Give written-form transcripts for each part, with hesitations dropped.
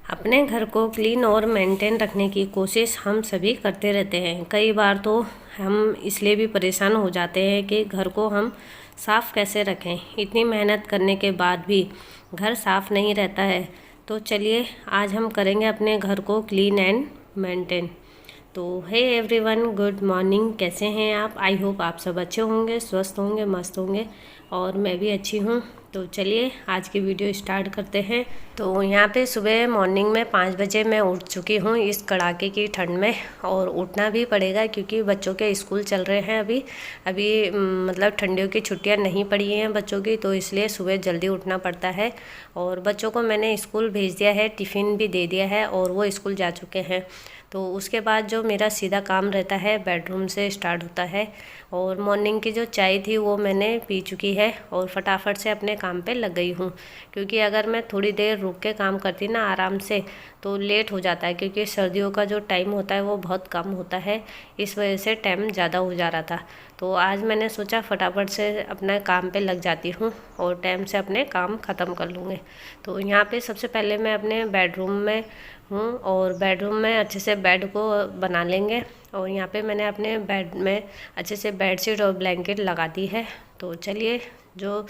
अपने घर को क्लीन और मेंटेन रखने की कोशिश हम सभी करते रहते हैं। कई बार तो हम इसलिए भी परेशान हो जाते हैं कि घर को हम साफ़ कैसे रखें। इतनी मेहनत करने के बाद भी घर साफ़ नहीं रहता है। तो चलिए आज हम करेंगे अपने घर को क्लीन एंड मेंटेन। तो हे एवरीवन, गुड मॉर्निंग। कैसे हैं आप? आई होप आप सब अच्छे होंगे, स्वस्थ होंगे, मस्त होंगे और मैं भी अच्छी हूँ। तो चलिए आज की वीडियो स्टार्ट करते हैं। तो यहाँ पे सुबह मॉर्निंग में 5 बजे मैं उठ चुकी हूँ इस कड़ाके की ठंड में, और उठना भी पड़ेगा क्योंकि बच्चों के स्कूल चल रहे हैं अभी मतलब ठंडियों की छुट्टियाँ नहीं पड़ी हैं बच्चों की, तो इसलिए सुबह जल्दी उठना पड़ता है। और बच्चों को मैंने स्कूल भेज दिया है, टिफ़िन भी दे दिया है और वो स्कूल जा चुके हैं। तो उसके बाद जो मेरा सीधा काम रहता है बेडरूम से स्टार्ट होता है। और मॉर्निंग की जो चाय थी वो मैंने पी चुकी है और फटाफट से अपने काम पे लग गई हूँ, क्योंकि अगर मैं थोड़ी देर रुक के काम करती ना आराम से तो लेट हो जाता है, क्योंकि सर्दियों का जो टाइम होता है वो बहुत कम होता है, इस वजह से टाइम ज़्यादा हो जा रहा था। तो आज मैंने सोचा फटाफट से अपने काम पे लग जाती हूँ और टाइम से अपने काम ख़त्म कर लूँगी। तो यहाँ पे सबसे पहले मैं अपने बेडरूम में हूँ और बेडरूम में अच्छे से बेड को बना लेंगे। और यहाँ पे मैंने अपने बेड में अच्छे से बेडशीट और ब्लैंकेट लगा दी है। तो चलिए, जो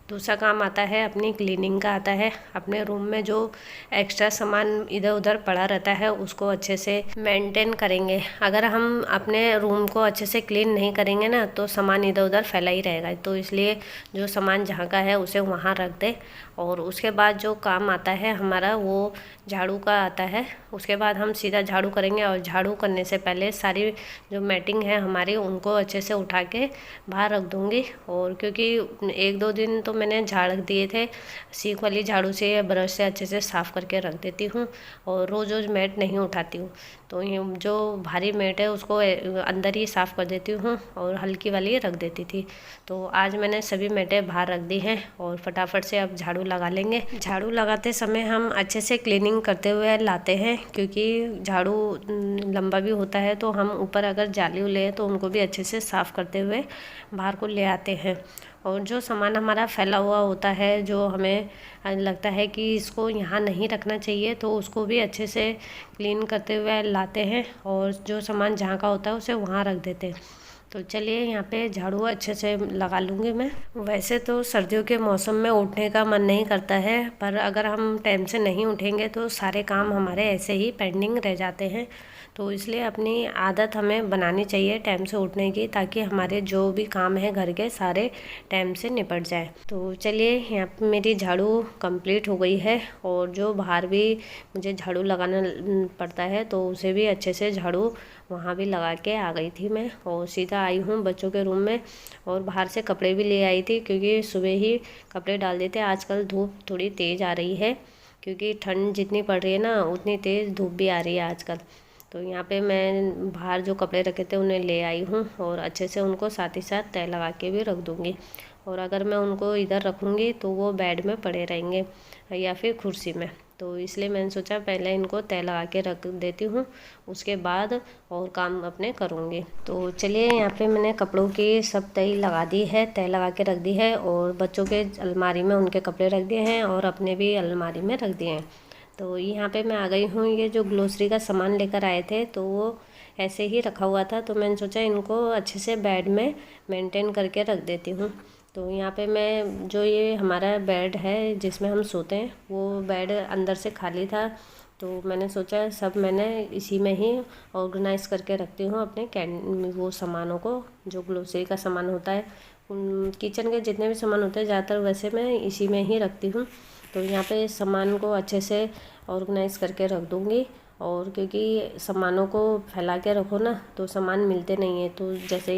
दूसरा काम आता है अपनी क्लीनिंग का आता है। अपने रूम में जो एक्स्ट्रा सामान इधर उधर पड़ा रहता है उसको अच्छे से मेंटेन करेंगे। अगर हम अपने रूम को अच्छे से क्लीन नहीं करेंगे ना तो सामान इधर उधर फैला ही रहेगा। तो इसलिए जो सामान जहाँ का है उसे वहाँ रख दे। और उसके बाद जो काम आता है हमारा वो झाड़ू का आता है। उसके बाद हम सीधा झाड़ू करेंगे और झाड़ू करने से पहले सारी जो मैटिंग है हमारी उनको अच्छे से उठा के बाहर रख दूँगी। और क्योंकि 1-2 दिन तो मैंने झाड़ दिए थे, सीख वाली झाड़ू से या ब्रश से अच्छे से साफ़ करके रख देती हूँ और रोज़ रोज़ मैट नहीं उठाती हूँ। तो ये जो भारी मैट है उसको अंदर ही साफ़ कर देती हूँ और हल्की वाली रख देती थी। तो आज मैंने सभी मैटें बाहर रख दी हैं और फटाफट से अब झाड़ू लगा लेंगे। झाड़ू लगाते समय हम अच्छे से क्लीनिंग करते हुए लाते हैं, क्योंकि झाड़ू लंबा भी होता है, तो हम ऊपर अगर जाली ले तो उनको भी अच्छे से साफ़ करते हुए बाहर को ले आते हैं। और जो सामान हमारा फैला हुआ होता है, जो हमें लगता है कि इसको यहाँ नहीं रखना चाहिए, तो उसको भी अच्छे से क्लीन करते हुए लाते हैं और जो सामान जहाँ का होता है उसे वहाँ रख देते हैं। तो चलिए यहाँ पे झाड़ू अच्छे से लगा लूँगी मैं। वैसे तो सर्दियों के मौसम में उठने का मन नहीं करता है, पर अगर हम टाइम से नहीं उठेंगे तो सारे काम हमारे ऐसे ही पेंडिंग रह जाते हैं। तो इसलिए अपनी आदत हमें बनानी चाहिए टाइम से उठने की, ताकि हमारे जो भी काम है घर के सारे टाइम से निपट जाए। तो चलिए यहाँ पे मेरी झाड़ू कंप्लीट हो गई है और जो बाहर भी मुझे झाड़ू लगाना पड़ता है तो उसे भी अच्छे से झाड़ू वहाँ भी लगा के आ गई थी मैं। और सीधा आई हूँ बच्चों के रूम में और बाहर से कपड़े भी ले आई थी, क्योंकि सुबह ही कपड़े डाल देते। आजकल धूप थोड़ी तेज़ आ रही है, क्योंकि ठंड जितनी पड़ रही है ना उतनी तेज़ धूप भी आ रही है आजकल। तो यहाँ पे मैं बाहर जो कपड़े रखे थे उन्हें ले आई हूँ और अच्छे से उनको साथ ही साथ तह लगा के भी रख दूँगी। और अगर मैं उनको इधर रखूँगी तो वो बेड में पड़े रहेंगे या फिर कुर्सी में, तो इसलिए मैंने सोचा पहले इनको तह लगा के रख देती हूँ, उसके बाद और काम अपने करूँगी। तो चलिए यहाँ पे मैंने कपड़ों की सब तय लगा दी है, तह लगा के रख दी है और बच्चों के अलमारी में उनके कपड़े रख दिए हैं और अपने भी अलमारी में रख दिए हैं। तो यहाँ पे मैं आ गई हूँ। ये जो ग्लोसरी का सामान लेकर आए थे तो वो ऐसे ही रखा हुआ था, तो मैंने सोचा इनको अच्छे से बेड में मेंटेन करके रख देती हूँ। तो यहाँ पे मैं जो ये हमारा बेड है जिसमें हम सोते हैं वो बेड अंदर से खाली था, तो मैंने सोचा सब मैंने इसी में ही ऑर्गेनाइज़ करके रखती हूँ अपने वो सामानों को, जो ग्लोसरी का सामान होता है। किचन के जितने भी सामान होते हैं ज़्यादातर वैसे मैं इसी में ही रखती हूँ। तो यहाँ पे सामान को अच्छे से ऑर्गेनाइज़ करके रख दूँगी। और क्योंकि सामानों को फैला के रखो ना तो सामान मिलते नहीं है, तो जैसे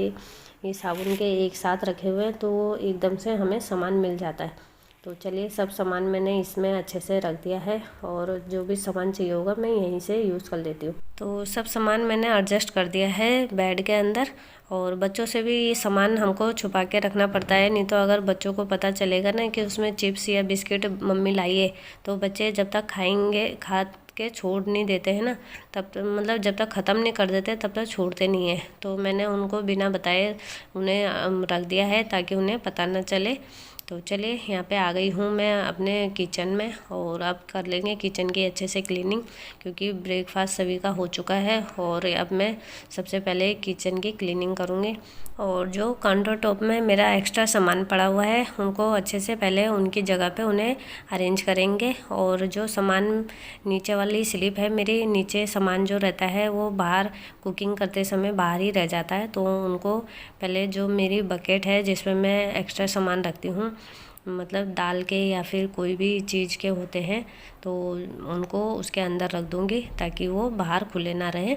ये साबुन के एक साथ रखे हुए हैं तो वो एकदम से हमें सामान मिल जाता है। तो चलिए सब सामान मैंने इसमें अच्छे से रख दिया है और जो भी सामान चाहिए होगा मैं यहीं से यूज़ कर लेती हूँ। तो सब सामान मैंने एडजस्ट कर दिया है बेड के अंदर। और बच्चों से भी ये सामान हमको छुपा के रखना पड़ता है, नहीं तो अगर बच्चों को पता चलेगा ना कि उसमें चिप्स या बिस्किट मम्मी लाई है तो बच्चे जब तक खाएंगे खा के छोड़ नहीं देते हैं ना, तब तक मतलब जब तक ख़त्म नहीं कर देते तब तक छोड़ते नहीं है। तो मैंने उनको बिना बताए उन्हें रख दिया है ताकि उन्हें पता न चले। तो चलिए यहाँ पे आ गई हूँ मैं अपने किचन में, और अब कर लेंगे किचन की अच्छे से क्लीनिंग, क्योंकि ब्रेकफास्ट सभी का हो चुका है। और अब मैं सबसे पहले किचन की क्लीनिंग करूँगी। और जो काउंटर टॉप में मेरा एक्स्ट्रा सामान पड़ा हुआ है उनको अच्छे से पहले उनकी जगह पे उन्हें अरेंज करेंगे। और जो सामान नीचे वाली स्लिप है मेरी, नीचे सामान जो रहता है वो बाहर कुकिंग करते समय बाहर ही रह जाता है, तो उनको पहले जो मेरी बकेट है जिसमें मैं एक्स्ट्रा सामान रखती हूँ, मतलब दाल के या फिर कोई भी चीज़ के होते हैं, तो उनको उसके अंदर रख दूँगी ताकि वो बाहर खुले ना रहे।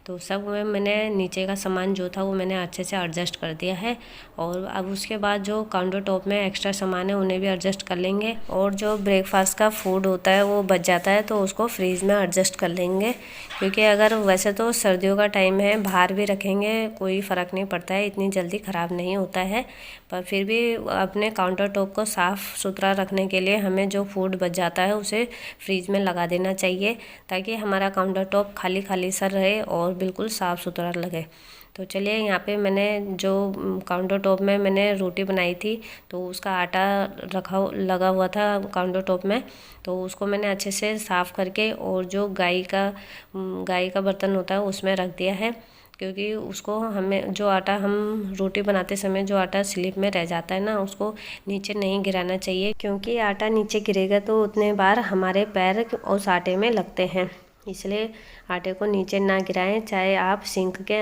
तो सब में मैंने नीचे का सामान जो था वो मैंने अच्छे से एडजस्ट कर दिया है। और अब उसके बाद जो काउंटर टॉप में एक्स्ट्रा सामान है उन्हें भी एडजस्ट कर लेंगे। और जो ब्रेकफास्ट का फूड होता है वो बच जाता है तो उसको फ्रीज़ में एडजस्ट कर लेंगे, क्योंकि अगर वैसे तो सर्दियों का टाइम है, बाहर भी रखेंगे कोई फ़र्क नहीं पड़ता है, इतनी जल्दी ख़राब नहीं होता है। पर फिर भी अपने काउंटर टॉप को साफ़ सुथरा रखने के लिए हमें जो फूड बच जाता है उसे फ्रीज़ में लगा देना चाहिए, ताकि हमारा काउंटर टॉप खाली खाली सा रहे और बिल्कुल साफ़ सुथरा लगे। तो चलिए यहाँ पे मैंने जो काउंटर टॉप में मैंने रोटी बनाई थी तो उसका आटा लगा हुआ था काउंटर टॉप में, तो उसको मैंने अच्छे से साफ़ करके और जो गाय का बर्तन होता है उसमें रख दिया है, क्योंकि उसको हमें जो आटा हम रोटी बनाते समय जो आटा स्लिप में रह जाता है ना, उसको नीचे नहीं गिराना चाहिए, क्योंकि आटा नीचे गिरेगा तो उतने बार हमारे पैर उस आटे में लगते हैं। इसलिए आटे को नीचे ना गिराएं, चाहे आप सिंक के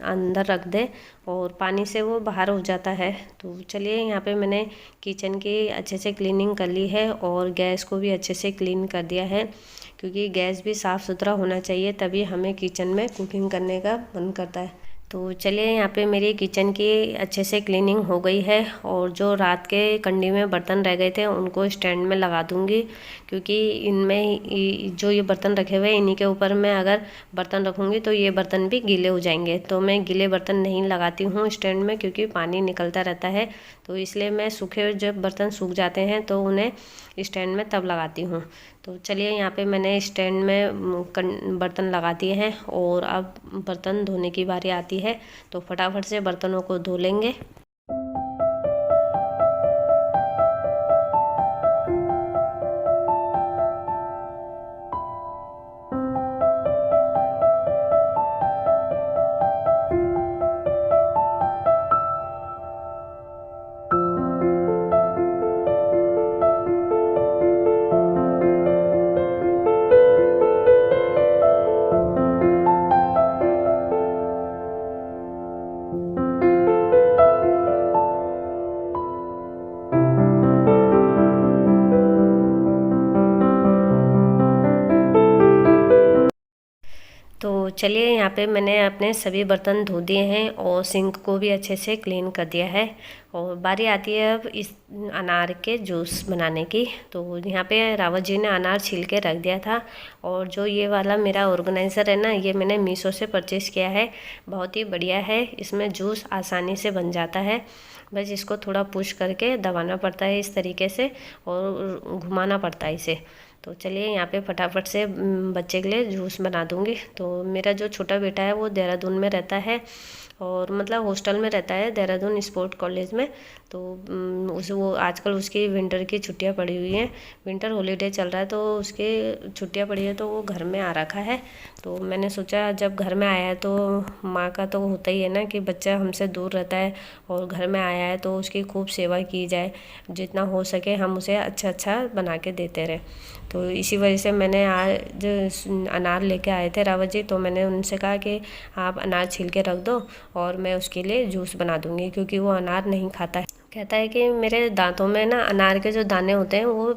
अंदर रख दें और पानी से वो बाहर हो जाता है। तो चलिए यहाँ पे मैंने किचन की अच्छे से क्लीनिंग कर ली है और गैस को भी अच्छे से क्लीन कर दिया है, क्योंकि गैस भी साफ़ सुथरा होना चाहिए, तभी हमें किचन में कुकिंग करने का मन करता है। तो चलिए यहाँ पे मेरी किचन की अच्छे से क्लीनिंग हो गई है। और जो रात के कंडी में बर्तन रह गए थे उनको स्टैंड में लगा दूँगी, क्योंकि इनमें जो ये बर्तन रखे हुए हैं इन्हीं के ऊपर मैं अगर बर्तन रखूँगी तो ये बर्तन भी गीले हो जाएंगे। तो मैं गीले बर्तन नहीं लगाती हूँ स्टैंड में, क्योंकि पानी निकलता रहता है, तो इसलिए मैं सूखे जब बर्तन सूख जाते हैं तो उन्हें स्टैंड में तब लगाती हूँ। तो चलिए यहाँ पे मैंने स्टैंड में बर्तन लगा दिए हैं और अब बर्तन धोने की बारी आती है, तो फटाफट से बर्तनों को धो लेंगे। तो चलिए यहाँ पे मैंने अपने सभी बर्तन धो दिए हैं और सिंक को भी अच्छे से क्लीन कर दिया है। और बारी आती है अब इस अनार के जूस बनाने की। तो यहाँ पे रावत जी ने अनार छील के रख दिया था, और जो ये वाला मेरा ऑर्गेनाइज़र है ना, ये मैंने मीशो से परचेज़ किया है, बहुत ही बढ़िया है। इसमें जूस आसानी से बन जाता है, बस इसको थोड़ा पुश करके दबाना पड़ता है इस तरीके से और घुमाना पड़ता है इसे। तो चलिए यहाँ पे फटाफट से बच्चे के लिए जूस बना दूँगी। तो मेरा जो छोटा बेटा है वो देहरादून में रहता है, और मतलब हॉस्टल में रहता है देहरादून स्पोर्ट कॉलेज में। तो वो आजकल उसकी विंटर की छुट्टियां पड़ी हुई हैं, विंटर हॉलीडे चल रहा है, तो उसके छुट्टियां पड़ी है तो वो घर में आ रखा है। तो मैंने सोचा जब घर में आया है तो माँ का तो होता ही है ना कि बच्चा हमसे दूर रहता है और घर में आया है तो उसकी खूब सेवा की जाए, जितना हो सके हम उसे अच्छा अच्छा बना के देते रहे। तो इसी वजह से मैंने आज अनार लेके आए थे रावत जी, तो मैंने उनसे कहा कि आप अनार छील के रख दो और मैं उसके लिए जूस बना दूँगी, क्योंकि वो अनार नहीं खाता है। कहता है कि मेरे दांतों में ना अनार के जो दाने होते हैं वो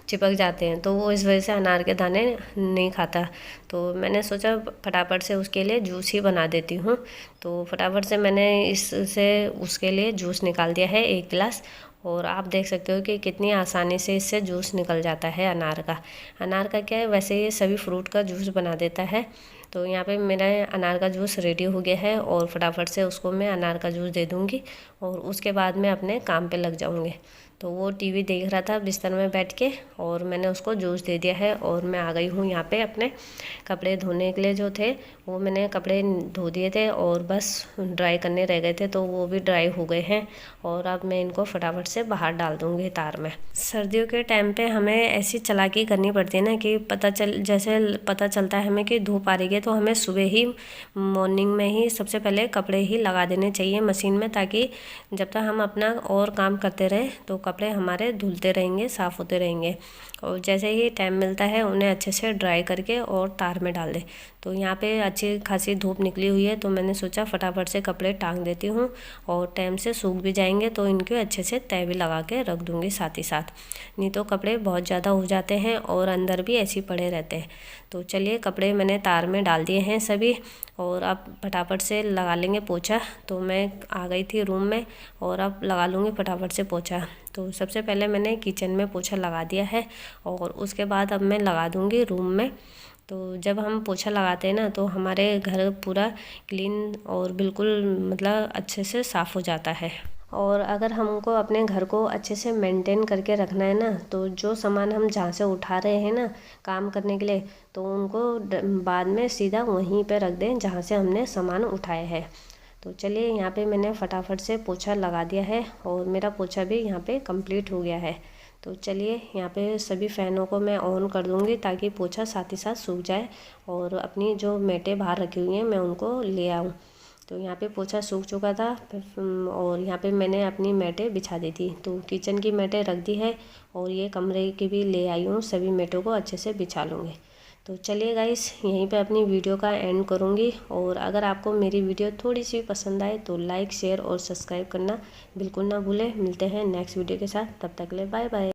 चिपक जाते हैं, तो वो इस वजह से अनार के दाने नहीं खाता। तो मैंने सोचा फटाफट से उसके लिए जूस ही बना देती हूँ। तो फटाफट से मैंने इससे उसके लिए जूस निकाल दिया है 1 गिलास, और आप देख सकते हो कि कितनी आसानी से इससे जूस निकल जाता है अनार का क्या है, वैसे ये सभी फ्रूट का जूस बना देता है। तो यहाँ पे मेरा अनार का जूस रेडी हो गया है और फटाफट से उसको मैं अनार का जूस दे दूँगी और उसके बाद मैं अपने काम पे लग जाऊँगी। तो वो टीवी देख रहा था बिस्तर में बैठ के, और मैंने उसको जूस दे दिया है। और मैं आ गई हूँ यहाँ पे अपने कपड़े धोने के लिए। जो थे वो मैंने कपड़े धो दिए थे और बस ड्राई करने रह गए थे, तो वो भी ड्राई हो गए हैं। और अब मैं इनको फटाफट से बाहर डाल दूँगी तार में। सर्दियों के टाइम पे हमें ऐसी चालाकी करनी पड़ती है ना कि जैसे पता चलता है हमें कि धूप आ रही है, तो हमें सुबह ही मॉर्निंग में ही सबसे पहले कपड़े ही लगा देने चाहिए मशीन में, ताकि जब तक हम अपना और काम करते रहें तो कपड़े हमारे धुलते रहेंगे, साफ़ होते रहेंगे। और जैसे ही टाइम मिलता है उन्हें अच्छे से ड्राई करके और तार में डाल दें। तो यहाँ पे अच्छी खासी धूप निकली हुई है, तो मैंने सोचा फटाफट से कपड़े टांग देती हूँ और टाइम से सूख भी जाएंगे, तो इनके अच्छे से तय भी लगा के रख दूँगी साथ ही साथ। नहीं तो कपड़े बहुत ज़्यादा हो जाते हैं और अंदर भी ऐसे ही पड़े रहते हैं। तो चलिए कपड़े मैंने तार में डाल दिए हैं सभी, और अब फटाफट से लगा लेंगे पोछा। तो मैं आ गई थी रूम में और अब लगा लूँगी फटाफट से पोछा। तो सबसे पहले मैंने किचन में पोछा लगा दिया है और उसके बाद अब मैं लगा दूँगी रूम में। तो जब हम पोछा लगाते हैं ना तो हमारे घर पूरा क्लीन और बिल्कुल मतलब अच्छे से साफ़ हो जाता है। और अगर हमको अपने घर को अच्छे से मेंटेन करके रखना है ना, तो जो सामान हम जहाँ से उठा रहे हैं ना काम करने के लिए, तो उनको बाद में सीधा वहीं पे रख दें जहाँ से हमने सामान उठाया है। तो चलिए यहाँ पे मैंने फटाफट से पोछा लगा दिया है और मेरा पोछा भी यहाँ पे कंप्लीट हो गया है। तो चलिए यहाँ पे सभी फ़ैनों को मैं ऑन कर दूँगी ताकि पोछा साथ ही साथ सूख जाए और अपनी जो मैटें बाहर रखी हुई हैं मैं उनको ले आऊँ। तो यहाँ पे पोछा सूख चुका था और यहाँ पे मैंने अपनी मैटें बिछा दी थी। तो किचन की मैटें रख दी है और ये कमरे की भी ले आई हूँ, सभी मैटों को अच्छे से बिछा लूँगी। तो चलिए गाइस यहीं पे अपनी वीडियो का एंड करूँगी। और अगर आपको मेरी वीडियो थोड़ी सी पसंद आए तो लाइक शेयर और सब्सक्राइब करना बिल्कुल ना भूलें। मिलते हैं नेक्स्ट वीडियो के साथ, तब तक के लिए बाय बाय।